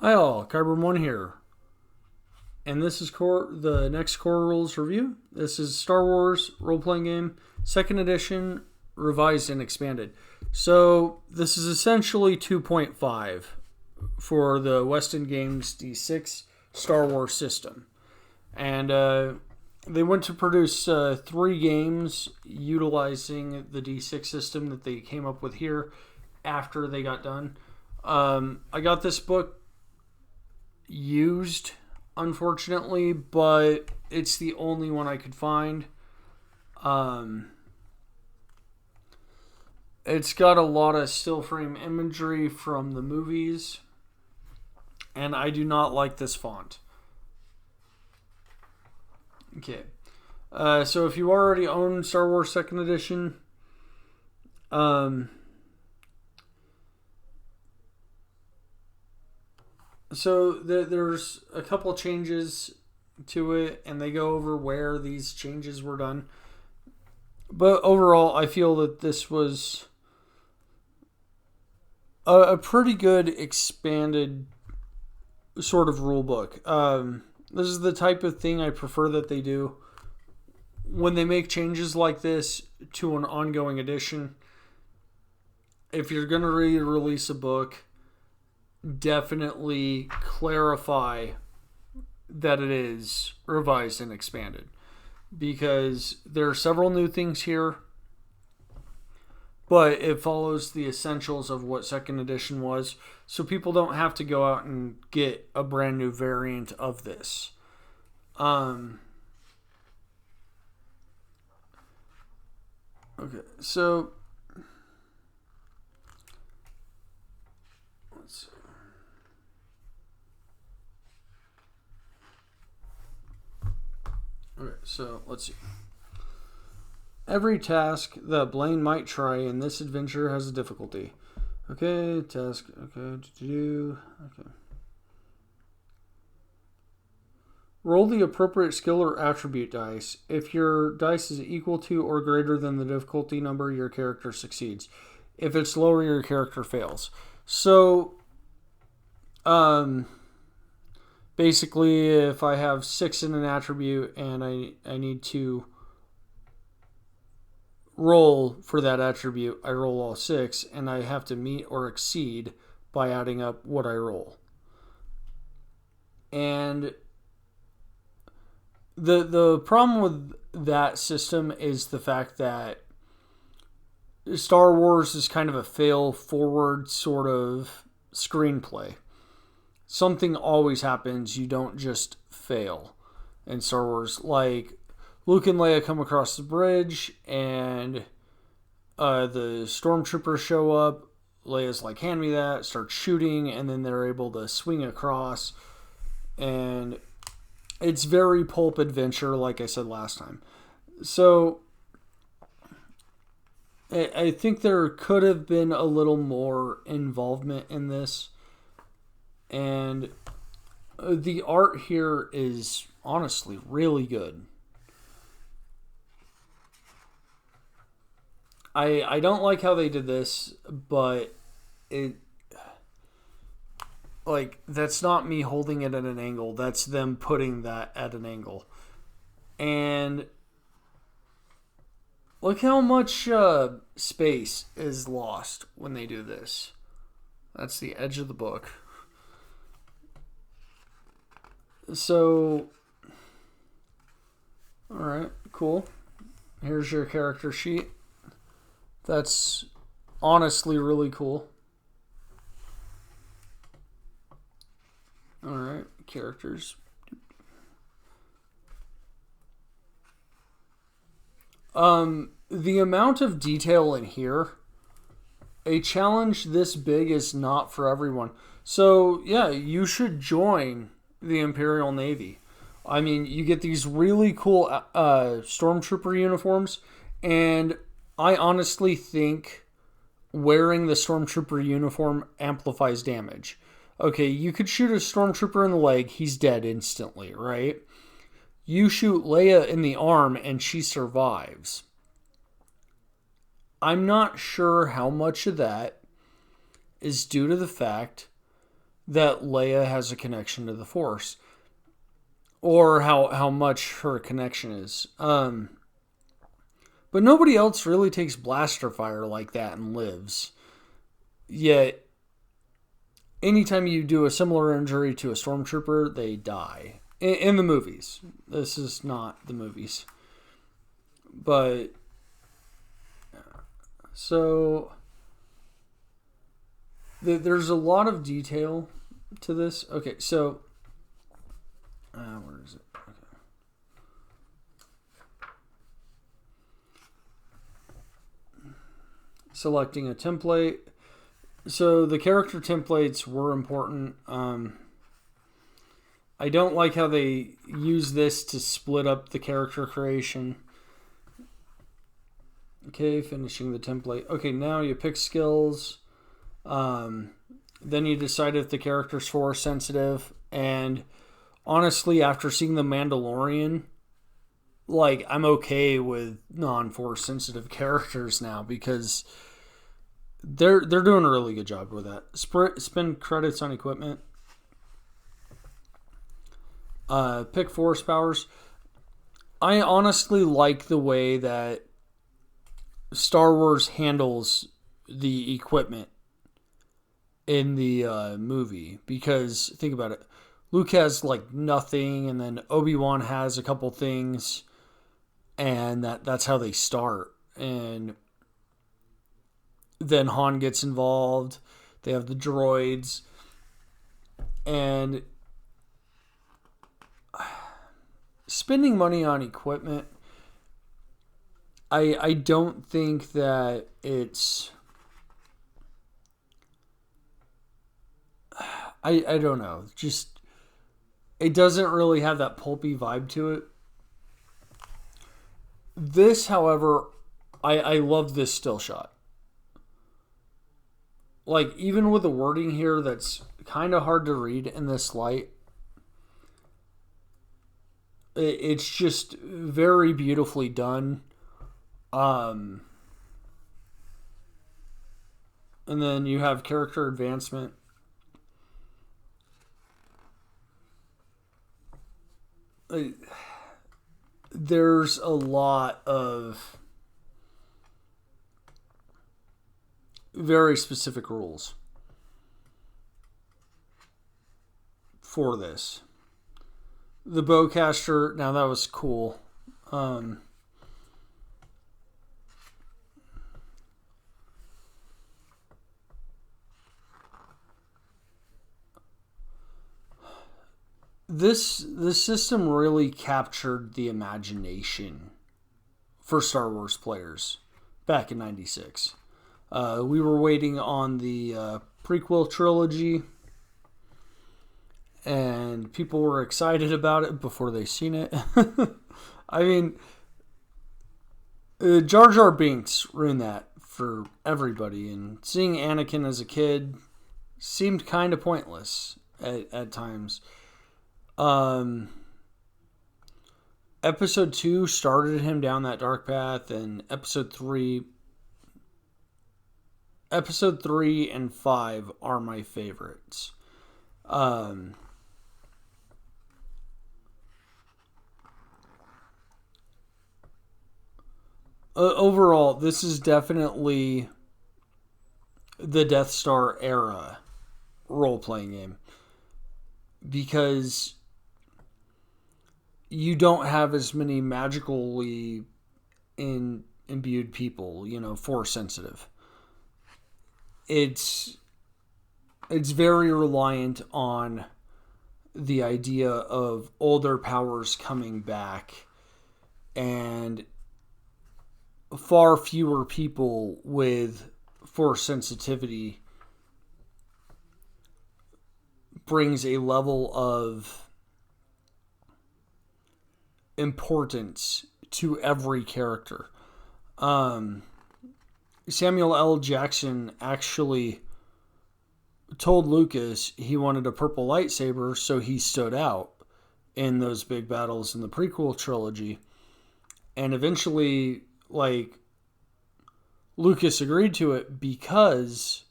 Hi all, Kyber1 here, and this is the next Core Rules review. This is Star Wars role-playing game, 2nd edition, revised and expanded. So this is essentially 2.5 for the Weston Games D6 Star Wars system. And they went to produce 3 games utilizing the D6 system that they came up with here after they got done. I got this book used, unfortunately, but it's the only one I could find. It's got a lot of still frame imagery from the movies, and I do not like this font. Okay, so if you already own Star Wars 2nd edition, so there's a couple changes to it, and they go over where these changes were done. But overall, I feel that this was a pretty good expanded sort of rule book. This is the type of thing I prefer that they do when they make changes like this to an ongoing edition. If you're going to re-release a book, definitely clarify that it is revised and expanded, because there are several new things here, but it follows the essentials of what 2nd edition was, so people don't have to go out and get a brand new variant of this. Okay, so let's see. Okay, so let's see. Every task that Blaine might try in this adventure has a difficulty. Okay, task. Okay, okay. Roll the appropriate skill or attribute dice. If your dice is equal to or greater than the difficulty number, your character succeeds. If it's lower, your character fails. So, basically, if I have 6 in an attribute and I need to roll for that attribute, I roll all 6, and I have to meet or exceed by adding up what I roll. And the problem with that system is the fact that Star Wars is kind of a fail-forward sort of screenplay. Something always happens. You don't just fail in Star Wars. Like, Luke and Leia come across the bridge, and the stormtroopers show up. Leia's like, hand me that, starts shooting, and then they're able to swing across. And it's very pulp adventure, like I said last time. So I think there could have been a little more involvement in this. And the art here is honestly really good. I don't like how they did this, but that's not me holding it at an angle. That's them putting that at an angle. And look how much space is lost when they do this. That's the edge of the book. So, alright, cool. Here's your character sheet. That's honestly really cool. Alright, characters. The amount of detail in here, a challenge this big is not for everyone. So, yeah, you should join the Imperial Navy. I mean, you get these really cool stormtrooper uniforms, and I honestly think wearing the stormtrooper uniform amplifies damage. Okay, you could shoot a stormtrooper in the leg, he's dead instantly, right? You shoot Leia in the arm and she survives. I'm not sure how much of that is due to the fact that Leia has a connection to the Force, or how much her connection is. But nobody else really takes blaster fire like that and lives. Yet, anytime you do a similar injury to a stormtrooper, they die. In the movies. This is not the movies. But, so, there's a lot of detail to this. Okay, so, where is it? Okay. Selecting a template. So the character templates were important. I don't like how they use this to split up the character creation. Okay, finishing the template. Okay, now you pick skills. Then you decide if the character's Force sensitive. And honestly, after seeing The Mandalorian, like, I'm okay with non-Force sensitive characters now because they're doing a really good job with that. Spend credits on equipment. Pick Force powers. I honestly like the way that Star Wars handles the equipment in the movie, because think about it. Luke has like nothing, and then Obi-Wan has a couple things, and that's how they start. And then Han gets involved. They have the droids, and spending money on equipment, I don't think that it's... I don't know. Just, it doesn't really have that pulpy vibe to it. This, however, I love this still shot. Like, even with the wording here that's kind of hard to read in this light, it's just very beautifully done. And then you have character advancement. There's a lot of very specific rules for this. The bowcaster, now that was cool. This system really captured the imagination for Star Wars players back in '96. We were waiting on the prequel trilogy, and people were excited about it before they seen it. I mean, Jar Jar Binks ruined that for everybody, and seeing Anakin as a kid seemed kind of pointless at times. Episode 2 started him down that dark path, and episode 3 and 5 are my favorites. Overall, this is definitely the Death Star era role-playing game, because you don't have as many magically imbued people, Force sensitive. It's very reliant on the idea of older powers coming back, and far fewer people with Force sensitivity brings a level of importance to every character. Samuel L. Jackson actually told Lucas he wanted a purple lightsaber, so he stood out in those big battles in the prequel trilogy. And eventually, Lucas agreed to it because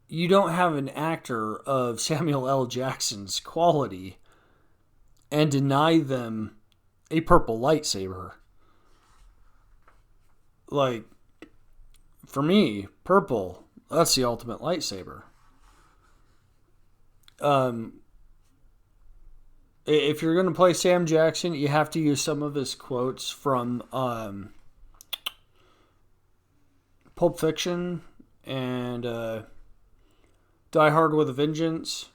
you don't have an actor of Samuel L. Jackson's quality and deny them a purple lightsaber. Like, for me, purple, that's the ultimate lightsaber. If you're going to play Sam Jackson, you have to use some of his quotes from Pulp Fiction and Die Hard with a Vengeance.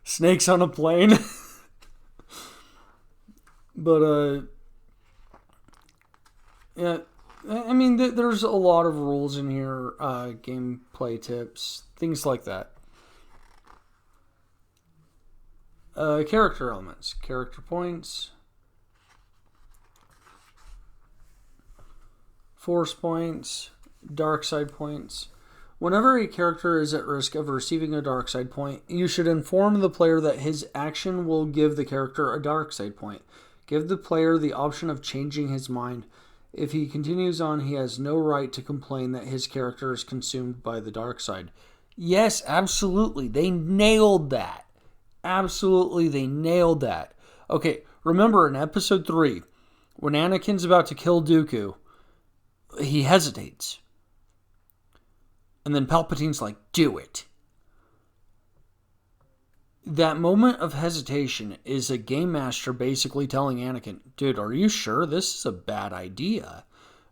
Snakes on a plane. But, yeah, I mean, there's a lot of rules in here, gameplay tips, things like that. Character elements, character points, force points, dark side points. Whenever a character is at risk of receiving a dark side point, you should inform the player that his action will give the character a dark side point. Give the player the option of changing his mind. If he continues on, he has no right to complain that his character is consumed by the dark side. Yes, absolutely. They nailed that. Absolutely, they nailed that. Okay, remember in episode 3, when Anakin's about to kill Dooku, he hesitates. And then Palpatine's like, do it. That moment of hesitation is a game master basically telling Anakin, dude, are you sure this is a bad idea?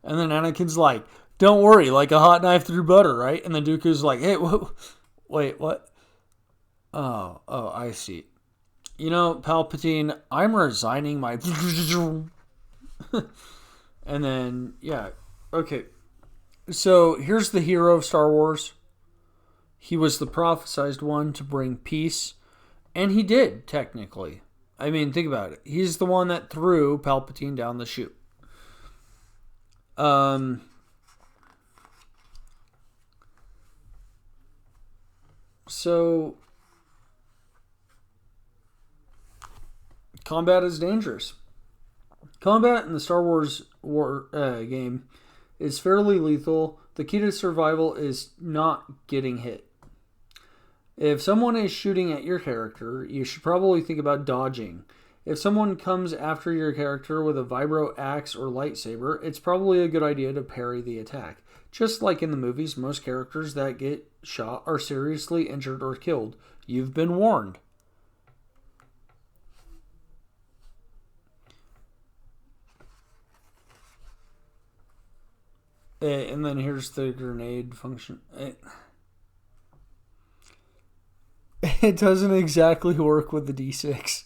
And then Anakin's like, don't worry, like a hot knife through butter, right? And then Dooku's like, hey, wait, what? Oh, I see. You know, Palpatine, I'm resigning my... And then, yeah, okay. So, here's the hero of Star Wars. He was the prophesized one to bring peace. And he did, technically. I mean, think about it. He's the one that threw Palpatine down the chute. So... combat is dangerous. Combat in the Star Wars game is fairly lethal. The key to survival is not getting hit. If someone is shooting at your character, you should probably think about dodging. If someone comes after your character with a vibro axe or lightsaber, it's probably a good idea to parry the attack. Just like in the movies, most characters that get shot are seriously injured or killed. You've been warned. And then here's the grenade function. It doesn't exactly work with the D6.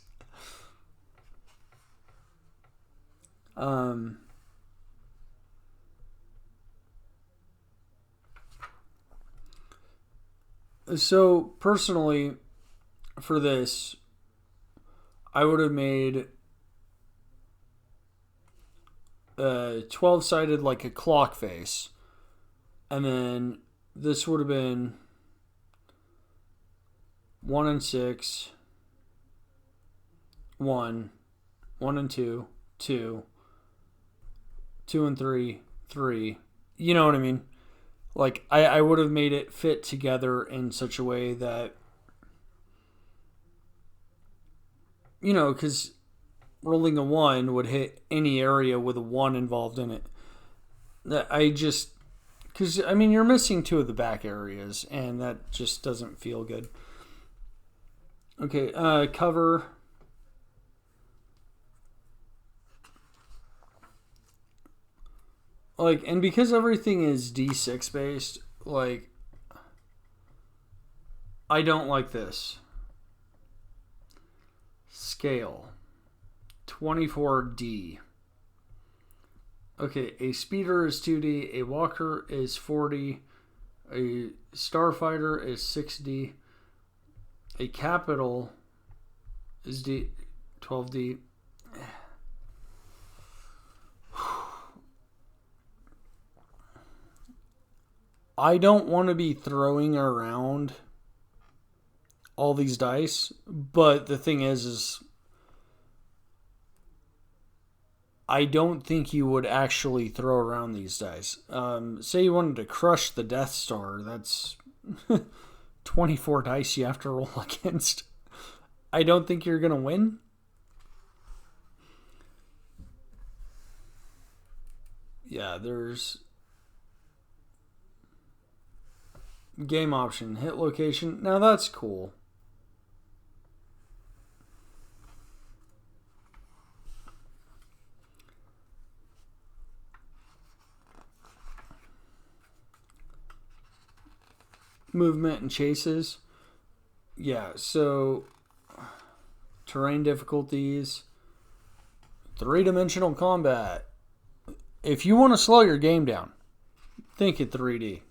So, personally, for this, I would have made 12-sided like a clock face, and then this would have been 1 and 6, 1, 1 and 2, 2, 2 and 3, 3. You know what I mean? Like, I would have made it fit together in such a way that, you know, because rolling a 1 would hit any area with a 1 involved in it. Because, I mean, you're missing 2 of the back areas, and that just doesn't feel good. Okay, cover. Like, and because everything is D6 based, like, I don't like this. Scale. 24D. Okay, a speeder is 2D, a walker is 4D, a starfighter is 6D, a capital is 12D. I don't want to be throwing around all these dice, but the thing is I don't think you would actually throw around these dice. Say you wanted to crush the Death Star, that's 24 dice you have to roll against. I don't think you're going to win. Yeah, there's game option, hit location. Now that's cool. Movement and chases. Yeah, so terrain difficulties, 3-dimensional combat. If you want to slow your game down, think in 3D.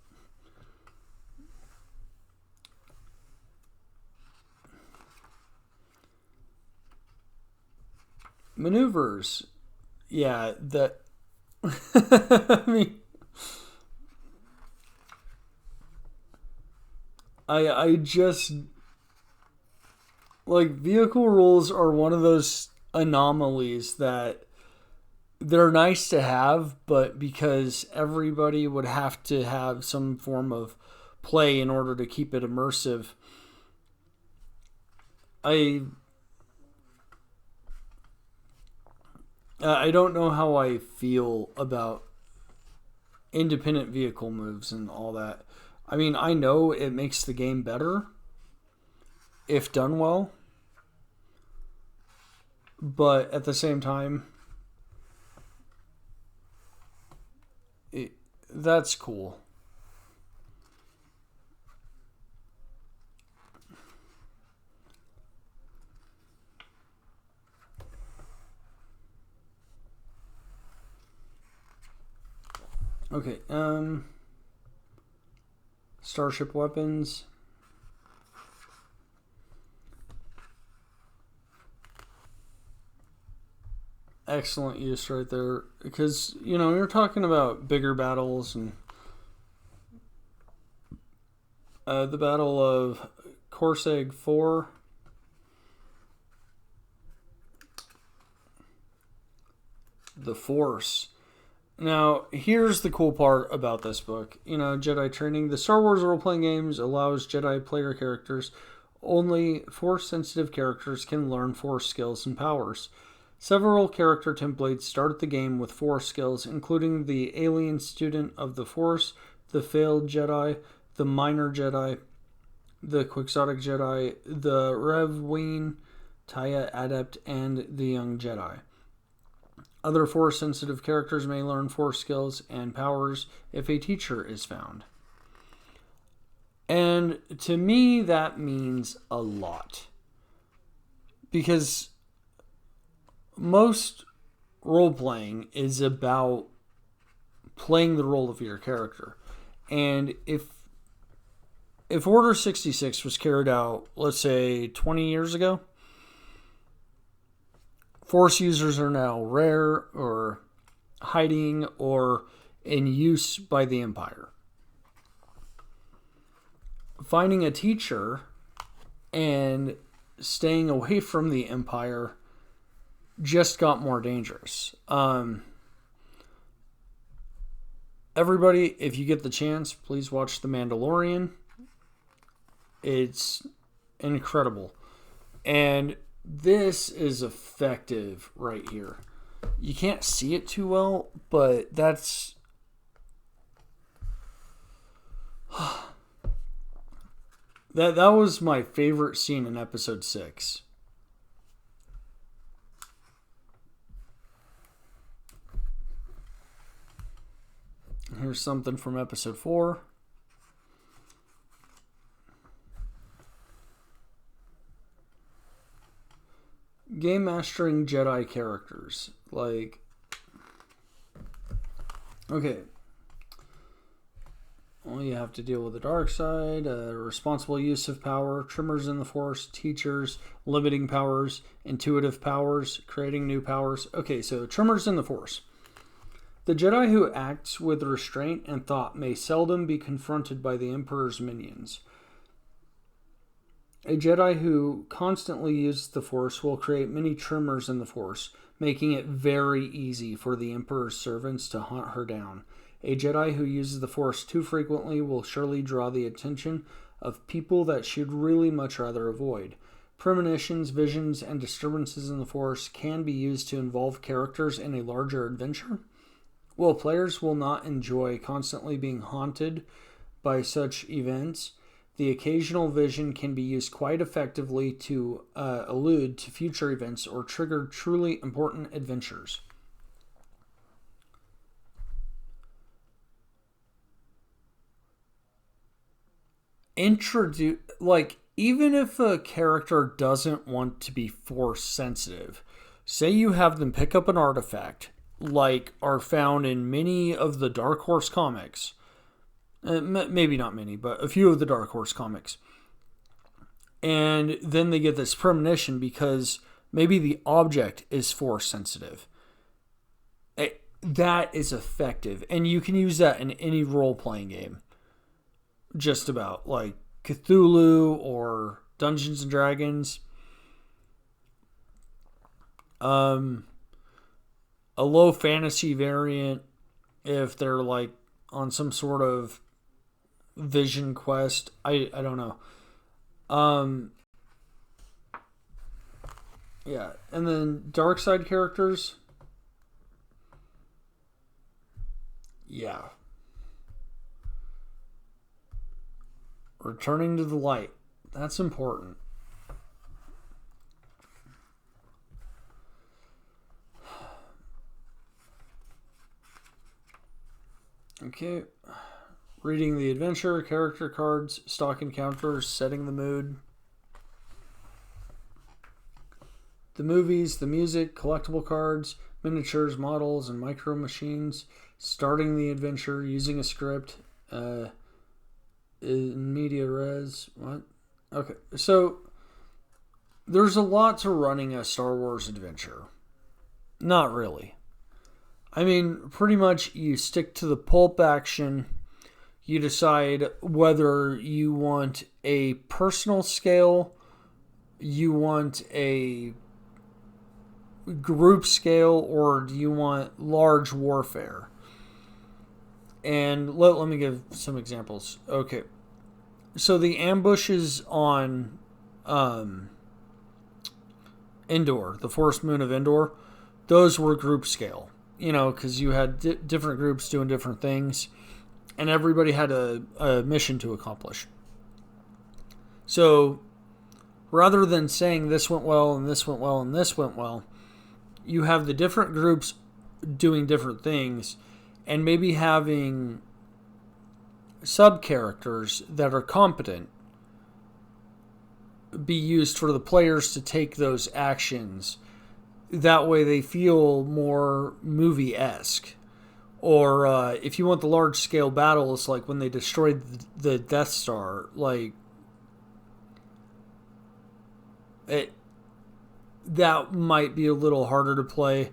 Maneuvers. Yeah, that. I mean, I just like vehicle rules are one of those anomalies that they're nice to have, but because everybody would have to have some form of play in order to keep it immersive, I I don't know how I feel about independent vehicle moves and all that. I mean, I know it makes the game better if done well, but at the same time, that's cool. Okay, Starship weapons. Excellent use right there. Because, you're talking about bigger battles and the Battle of CRR14. The Force. Now, here's the cool part about this book. Jedi Training. The Star Wars role-playing games allows Jedi player characters. Only Force-sensitive characters can learn Force skills and powers. Several character templates start the game with Force skills, including the Alien Student of the Force, the Failed Jedi, the Minor Jedi, the Quixotic Jedi, the Rev Ween, Taya Adept, and the Young Jedi. Other Force-sensitive characters may learn Force skills and powers if a teacher is found. And to me, that means a lot. Because most role-playing is about playing the role of your character. And if Order 66 was carried out, let's say, 20 years ago, Force users are now rare or hiding or in use by the Empire. Finding a teacher and staying away from the Empire just got more dangerous. Everybody, if you get the chance, please watch The Mandalorian. It's incredible. And this is effective right here. You can't see it too well, but that's that was my favorite scene in episode 6. Here's something from episode 4. Game mastering Jedi characters. Okay. Well, you have to deal with the dark side, responsible use of power, tremors in the Force, teachers, limiting powers, intuitive powers, creating new powers. Okay, so tremors in the Force. The Jedi who acts with restraint and thought may seldom be confronted by the Emperor's minions. A Jedi who constantly uses the Force will create many tremors in the Force, making it very easy for the Emperor's servants to hunt her down. A Jedi who uses the Force too frequently will surely draw the attention of people that she'd really much rather avoid. Premonitions, visions, and disturbances in the Force can be used to involve characters in a larger adventure. While players will not enjoy constantly being haunted by such events, the occasional vision can be used quite effectively to allude to future events or trigger truly important adventures. Even if a character doesn't want to be Force sensitive, say you have them pick up an artifact, like are found in many of the Dark Horse comics. Maybe not many, but a few of the Dark Horse comics. And then they get this premonition because maybe the object is Force sensitive. That is effective. And you can use that in any role-playing game. Just about. Like Cthulhu or Dungeons and Dragons. A low fantasy variant, if they're like on some sort of vision quest. I don't know. Yeah. And then dark side characters. Yeah. Returning to the light. That's important. Okay. Reading the adventure, character cards, stock encounters, setting the mood. The movies, the music, collectible cards, miniatures, models, and micro machines. Starting the adventure, using a script. In media res. What? Okay. So, there's a lot to running a Star Wars adventure. Not really. I mean, pretty much you stick to the pulp action. You decide whether you want a personal scale, you want a group scale, or do you want large warfare? And let me give some examples. Okay. So the ambushes on Endor, the Forest Moon of Endor, those were group scale. You know, because you had different groups doing different things, and everybody had a mission to accomplish. So, rather than saying this went well, and this went well, and this went well, you have the different groups doing different things, and maybe having sub-characters that are competent be used for the players to take those actions. That way they feel more movie-esque. Or if you want the large-scale battles, like when they destroyed the Death Star, that might be a little harder to play.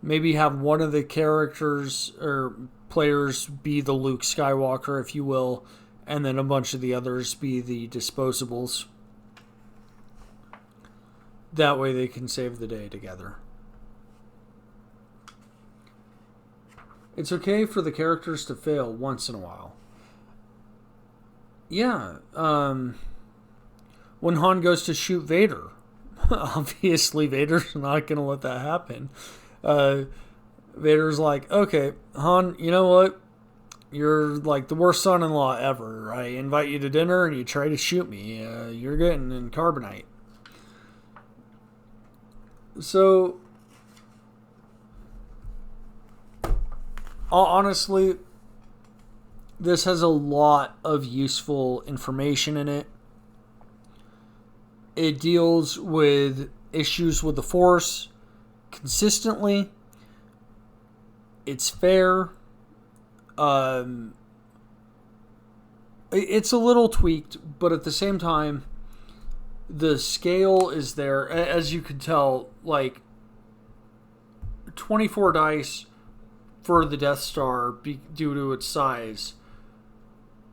Maybe have one of the characters or players be the Luke Skywalker, if you will, and then a bunch of the others be the disposables. That way they can save the day together. It's okay for the characters to fail once in a while. Yeah. When Han goes to shoot Vader, obviously Vader's not going to let that happen. Vader's like, okay, Han, you know what? You're like the worst son-in-law ever. I invite you to dinner and you try to shoot me. You're getting in carbonite. So, honestly, this has a lot of useful information in it. It deals with issues with the Force consistently. It's fair. It's a little tweaked, but at the same time, the scale is there. As you can tell, like 24 dice for the Death Star due to its size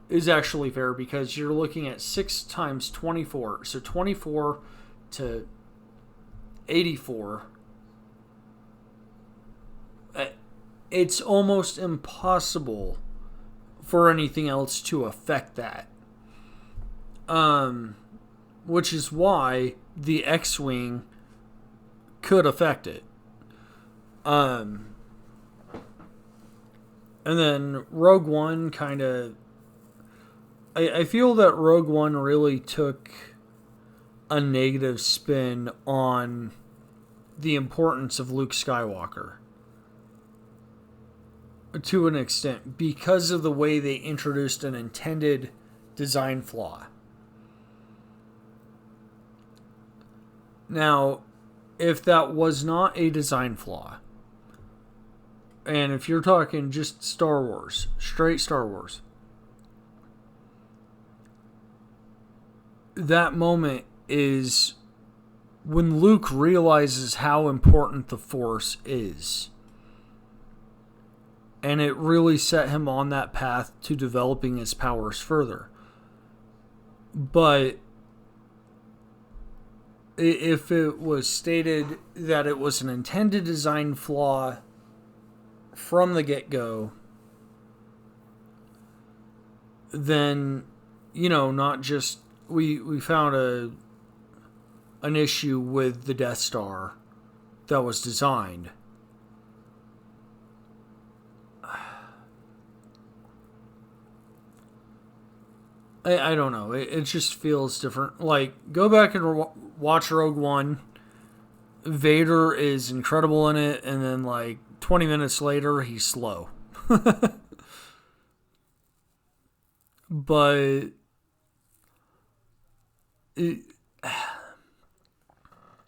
is actually fair because you're looking at 6 times 24. So 24 to 84 it's almost impossible for anything else to affect that. Which is why the X-Wing could affect it. And then Rogue One kind of... I feel that Rogue One really took a negative spin on the importance of Luke Skywalker. To an extent, because of the way they introduced an intended design flaw. Now, if that was not a design flaw, and if you're talking just Star Wars, straight Star Wars, that moment is when Luke realizes how important the Force is. And it really set him on that path to developing his powers further. But if it was stated that it was an intended design flaw from the get-go, then, not just... We found an issue with the Death Star that was designed. I don't know. It just feels different. Like, go back and watch Rogue One. Vader is incredible in it, and then, 20 minutes later, he's slow. But...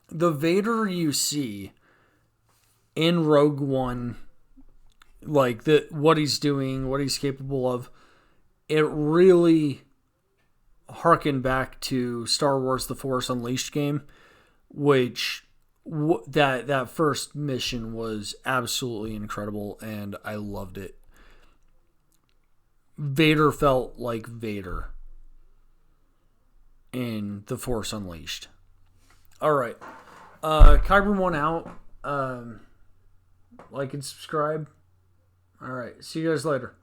the Vader you see in Rogue One, what he's doing, what he's capable of, it really harkened back to Star Wars The Force Unleashed game, which that first mission was absolutely incredible, and I loved it. Vader felt like Vader in The Force Unleashed. Alright. Kyber one out. Like and subscribe. Alright. See you guys later.